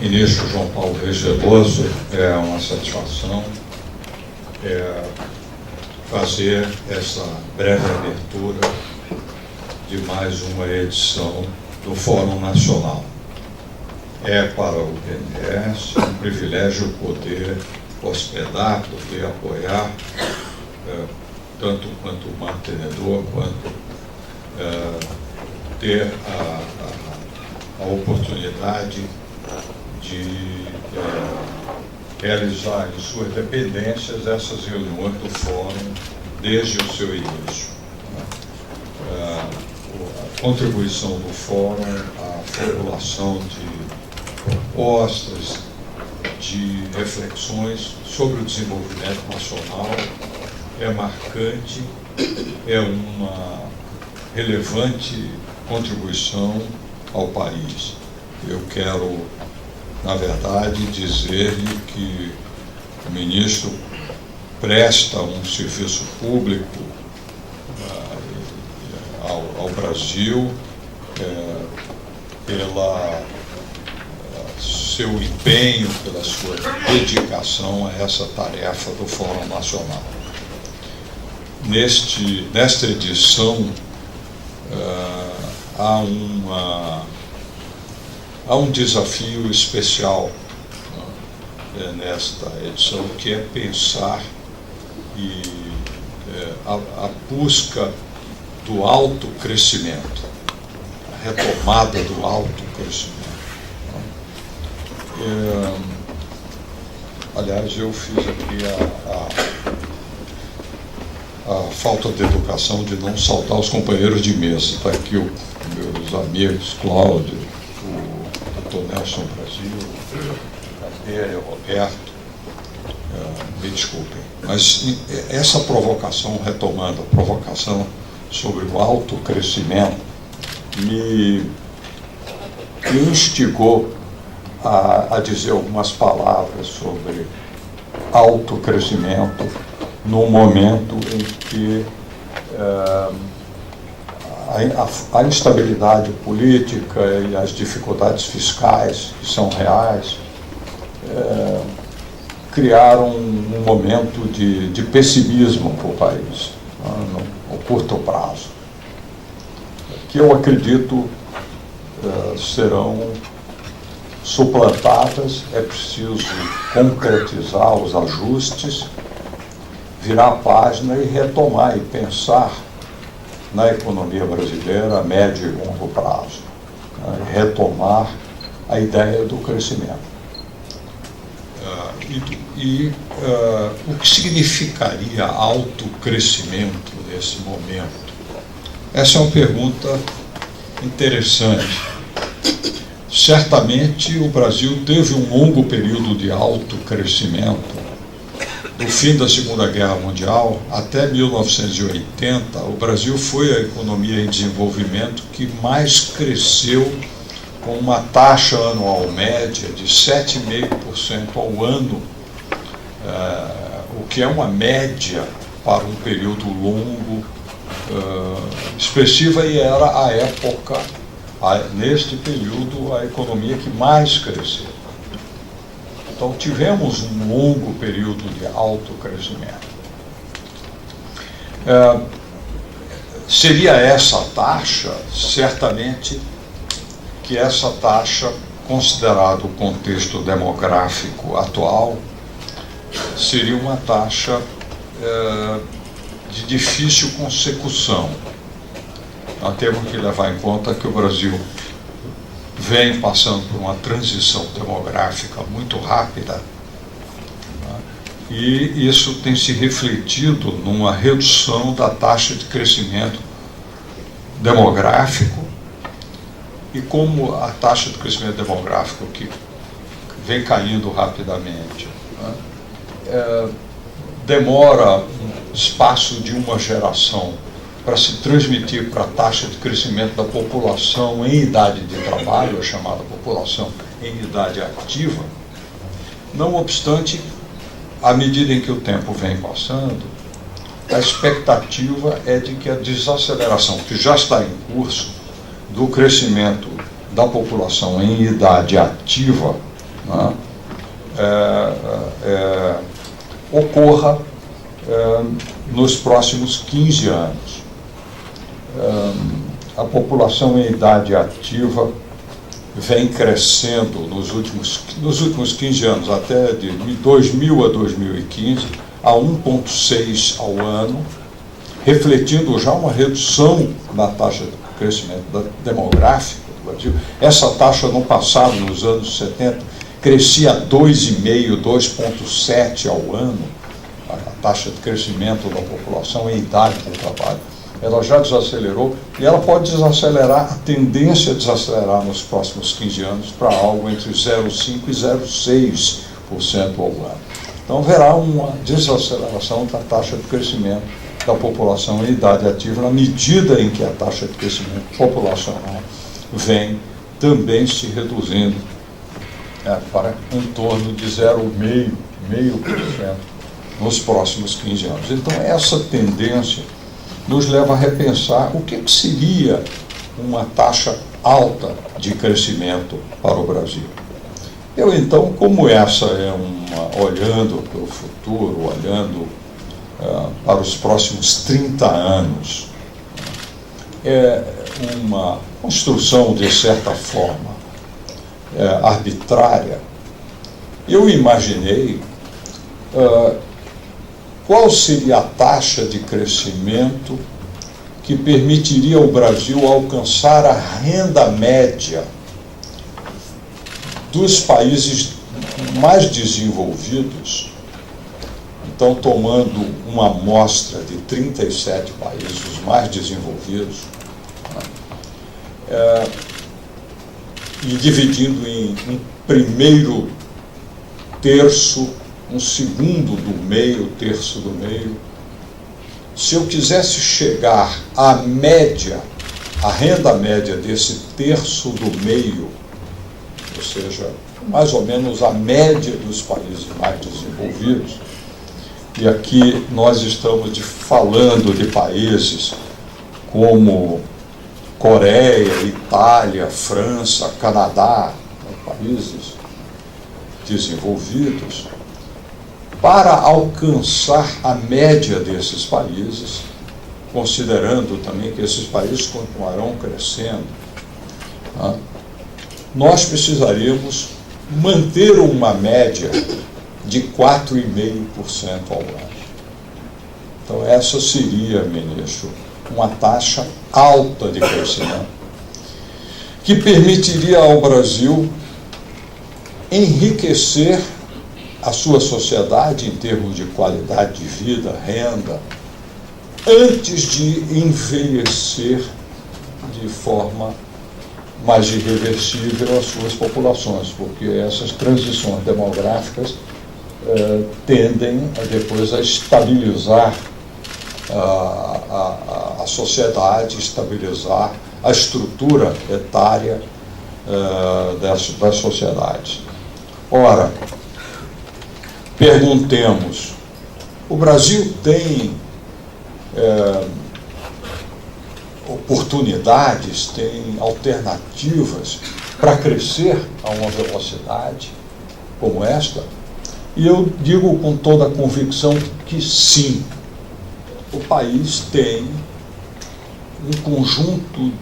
Ministro João Paulo Reis Veloso, é uma satisfação fazer essa breve abertura de mais uma edição do Fórum Nacional. É para o PNS um privilégio poder hospedar, poder apoiar, tanto quanto mantenedor, quanto ter a oportunidade de realizar em suas dependências essas reuniões do Fórum desde o seu início. A contribuição do Fórum, a formulação de propostas, de reflexões sobre o desenvolvimento nacional é marcante, é uma relevante contribuição ao país. Eu quero, na verdade, dizer-lhe que o ministro presta um serviço público ao Brasil pela seu empenho, pela sua dedicação a essa tarefa do Fórum Nacional. Nesta edição, há um desafio especial nesta edição, que é pensar a busca do autocrescimento, a retomada do autocrescimento. Aliás, eu fiz aqui a falta de educação de não saudar os companheiros de mesa. Está aqui meus amigos Cláudio, o Dr. Nelson Brasil, Cadeira, Roberto, me desculpem. Mas essa provocação, retomando a provocação sobre o autocrescimento, me instigou a dizer algumas palavras sobre autocrescimento no momento em que a instabilidade política e as dificuldades fiscais, que são reais, criaram um momento de pessimismo para o país, no curto prazo, que eu acredito serão suplantadas. É preciso concretizar os ajustes, virar a página e retomar e pensar na economia brasileira a médio e longo prazo, retomar a ideia do crescimento. O que significaria autocrescimento nesse momento? Essa é uma pergunta interessante. Certamente o Brasil teve um longo período de autocrescimento. Do fim da Segunda Guerra Mundial até 1980, o Brasil foi a economia em desenvolvimento que mais cresceu, com uma taxa anual média de 7,5% ao ano, o que é uma média para um período longo, expressiva, e era a época, neste período, a economia que mais cresceu. Então, tivemos um longo período de alto crescimento. Seria essa taxa, certamente, que essa taxa, considerado o contexto demográfico atual, seria uma taxa de difícil consecução. Nós temos que levar em conta que o Brasil vem passando por uma transição demográfica muito rápida, e isso tem se refletido numa redução da taxa de crescimento demográfico. E como a taxa de crescimento demográfico que vem caindo rapidamente, demora um espaço de uma geração para se transmitir para a taxa de crescimento da população em idade de trabalho, a chamada população em idade ativa. Não obstante, à medida em que o tempo vem passando, a expectativa é de que a desaceleração, que já está em curso, do crescimento da população em idade ativa né, ocorra nos próximos 15 anos. A população em idade ativa vem crescendo nos últimos 15 anos, até de 2000 a 2015, a 1,6 ao ano, refletindo já uma redução na taxa de crescimento demográfico do Brasil. Essa taxa no passado, nos anos 70, crescia 2,5, 2,7 ao ano, a taxa de crescimento da população em idade de trabalho. Ela já desacelerou e ela pode desacelerar, a tendência a desacelerar nos próximos 15 anos para algo entre 0,5% e 0,6% ao ano. Então haverá uma desaceleração da taxa de crescimento da população em idade ativa na medida em que a taxa de crescimento populacional vem também se reduzindo para em torno de 0,5% nos próximos 15 anos. Então essa tendência nos leva a repensar o que seria uma taxa alta de crescimento para o Brasil. Eu, então, como essa é olhando para o futuro, olhando para os próximos 30 anos, é uma construção, de certa forma, arbitrária, eu imaginei qual seria a taxa de crescimento que permitiria ao Brasil alcançar a renda média dos países mais desenvolvidos. Então, tomando uma amostra de 37 países, os mais desenvolvidos, e dividindo em um primeiro terço, um segundo do meio, terço do meio. Se eu quisesse chegar à média, à renda média desse terço do meio, ou seja, mais ou menos a média dos países mais desenvolvidos, e aqui nós estamos falando de países como Coreia, Itália, França, Canadá, países desenvolvidos, para alcançar a média desses países, considerando também que esses países continuarão crescendo, nós precisaríamos manter uma média de 4,5% ao ano. Então essa seria, ministro, uma taxa alta de crescimento, que permitiria ao Brasil enriquecer a sua sociedade em termos de qualidade de vida, renda, antes de envelhecer de forma mais irreversível as suas populações, porque essas transições demográficas tendem depois a estabilizar a sociedade, estabilizar a estrutura etária das sociedades. Ora, perguntemos, o Brasil tem oportunidades, tem alternativas para crescer a uma velocidade como esta? E eu digo com toda a convicção que sim, o país tem um conjunto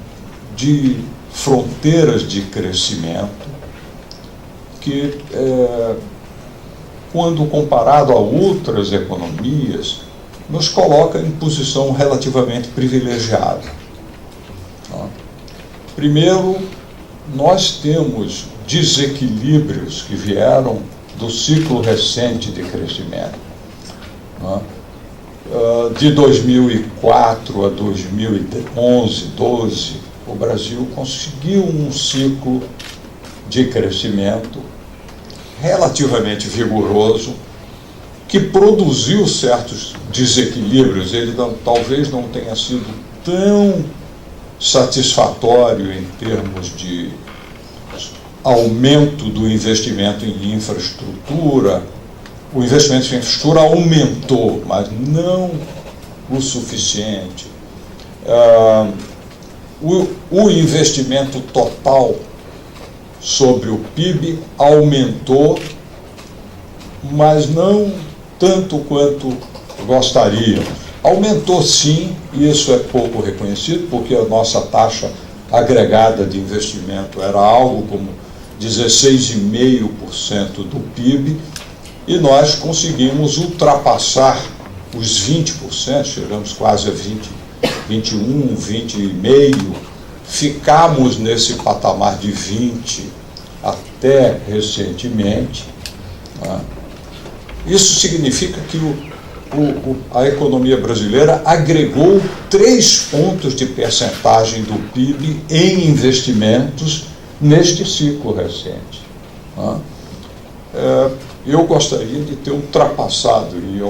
de fronteiras de crescimento que, quando comparado a outras economias, nos coloca em posição relativamente privilegiada. Primeiro, nós temos desequilíbrios que vieram do ciclo recente de crescimento. De 2004 a 2011, 12, o Brasil conseguiu um ciclo de crescimento relativamente vigoroso, que produziu certos desequilíbrios. Ele talvez não tenha sido tão satisfatório em termos de aumento do investimento em infraestrutura. O investimento em infraestrutura aumentou, mas não o suficiente. O investimento total sobre o PIB aumentou, mas não tanto quanto gostaríamos. Aumentou sim, e isso é pouco reconhecido, porque a nossa taxa agregada de investimento era algo como 16,5% do PIB, e nós conseguimos ultrapassar os 20%, chegamos quase a 21, 20,5%, ficamos nesse patamar de 20% até recentemente. Isso significa que a economia brasileira agregou 3 pontos de percentagem do PIB em investimentos neste ciclo recente. Eu gostaria de ter ultrapassado e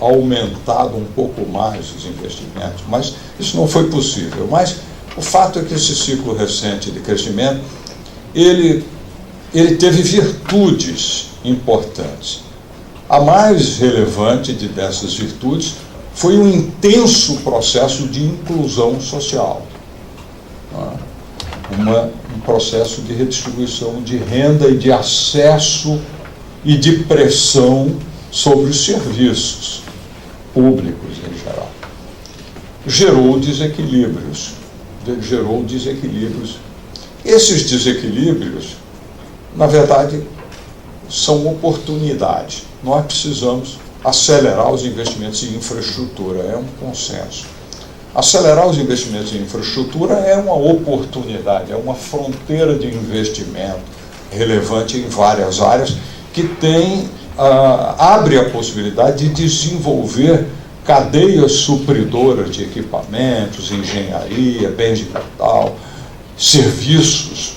aumentado um pouco mais os investimentos, mas isso não foi possível. Mas o fato é que esse ciclo recente de crescimento, ele teve virtudes importantes. A mais relevante dessas virtudes foi um intenso processo de inclusão social. Um processo de redistribuição de renda e de acesso e de pressão sobre os serviços públicos em geral. Gerou desequilíbrios. Esses desequilíbrios, na verdade, são oportunidades. Nós precisamos acelerar os investimentos em infraestrutura, é um consenso. Acelerar os investimentos em infraestrutura é uma oportunidade, é uma fronteira de investimento relevante em várias áreas que abre a possibilidade de desenvolver cadeias supridoras de equipamentos, engenharia, bens de capital, serviços.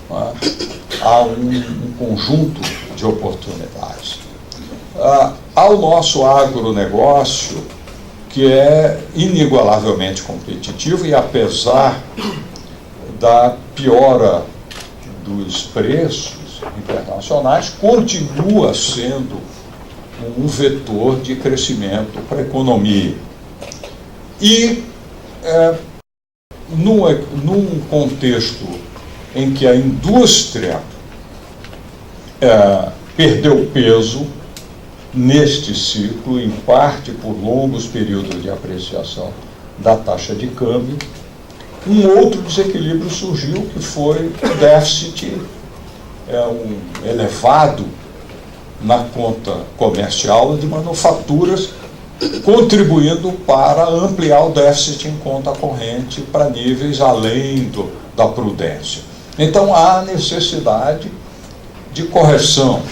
Há um conjunto de oportunidades. Há o nosso agronegócio, que é inigualavelmente competitivo e, apesar da piora dos preços internacionais, continua sendo um vetor de crescimento para a economia. E, num contexto em que a indústria perdeu peso neste ciclo, em parte por longos períodos de apreciação da taxa de câmbio, um outro desequilíbrio surgiu, que foi o déficit elevado na conta comercial de manufaturas, contribuindo para ampliar o déficit em conta corrente para níveis além da prudência. Então há necessidade de correção.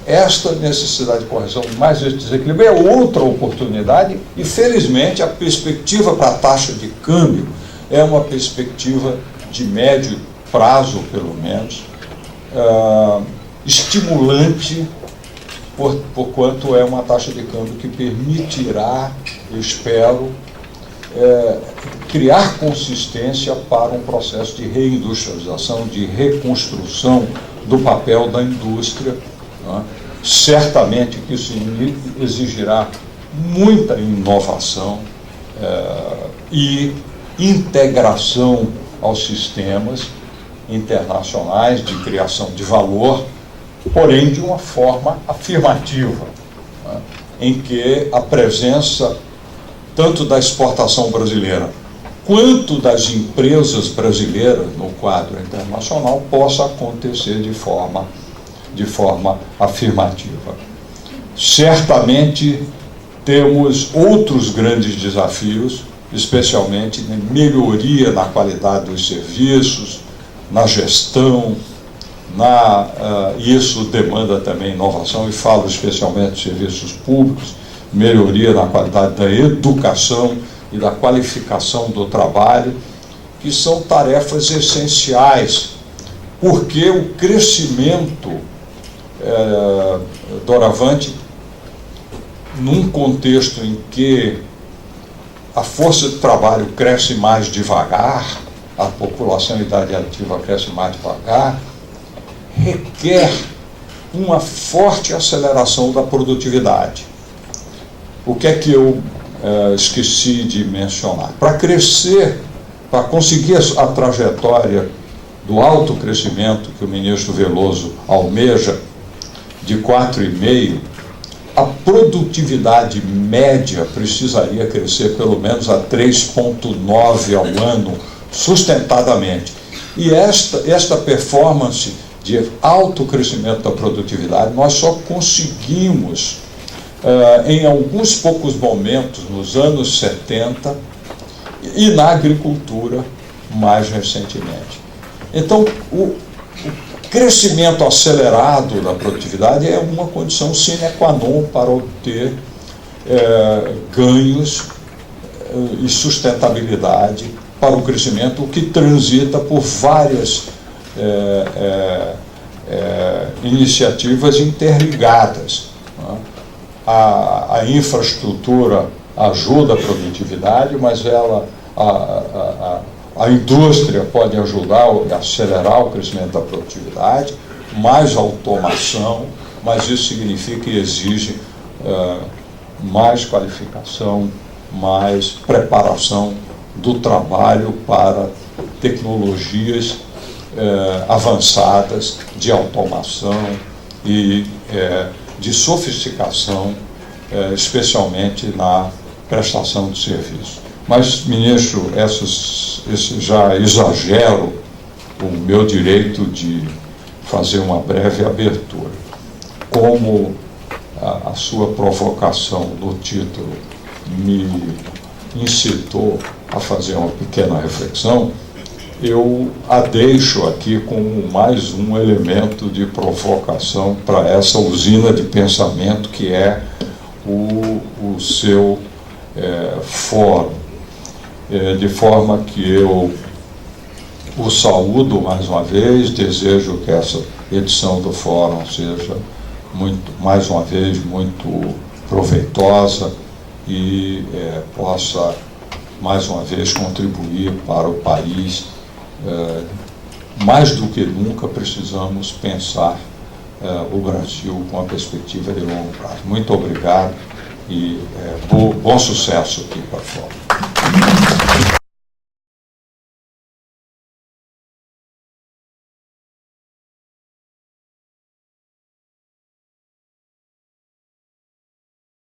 Esta necessidade de correção, mais esse desequilíbrio, é outra oportunidade, e felizmente a perspectiva para a taxa de câmbio é uma perspectiva de médio prazo, pelo menos, estimulante, porquanto é uma taxa de câmbio que permitirá, eu espero, criar consistência para um processo de reindustrialização, de reconstrução do papel da indústria. Certamente que isso exigirá muita inovação e integração aos sistemas internacionais de criação de valor, porém de uma forma afirmativa, em que a presença tanto da exportação brasileira quanto das empresas brasileiras no quadro internacional possa acontecer de forma afirmativa. Certamente temos outros grandes desafios, especialmente na melhoria na qualidade dos serviços, na gestão, isso demanda também inovação, e falo especialmente de serviços públicos, melhoria na qualidade da educação e da qualificação do trabalho, que são tarefas essenciais, porque o crescimento doravante, num contexto em que a força de trabalho cresce mais devagar, a população em idade ativa cresce mais devagar, requer uma forte aceleração da produtividade. O que é que eu esqueci de mencionar? Para crescer, para conseguir a trajetória do alto crescimento que o ministro Veloso almeja, de 4,5%, a produtividade média precisaria crescer pelo menos a 3,9% ao ano, sustentadamente. E esta performance de alto crescimento da produtividade, nós só conseguimos, em alguns poucos momentos, nos anos 70, e na agricultura, mais recentemente. Então, o crescimento acelerado da produtividade é uma condição sine qua non para obter ganhos e sustentabilidade para o crescimento, o que transita por várias iniciativas interligadas. A infraestrutura ajuda a produtividade, mas a indústria pode ajudar a acelerar o crescimento da produtividade, mais automação, mas isso significa e exige mais qualificação, mais preparação do trabalho para tecnologias avançadas de automação e de sofisticação, especialmente na prestação de serviço. Mas, ministro, esse já exagero o meu direito de fazer uma breve abertura. Como a sua provocação no título me incitou a fazer uma pequena reflexão, eu a deixo aqui como mais um elemento de provocação para essa usina de pensamento que é o seu fórum. De forma que eu o saúdo mais uma vez, desejo que essa edição do fórum seja mais uma vez muito proveitosa e possa mais uma vez contribuir para o país. Mais do que nunca precisamos pensar o Brasil com a perspectiva de longo prazo. Muito obrigado e bom sucesso aqui para fora.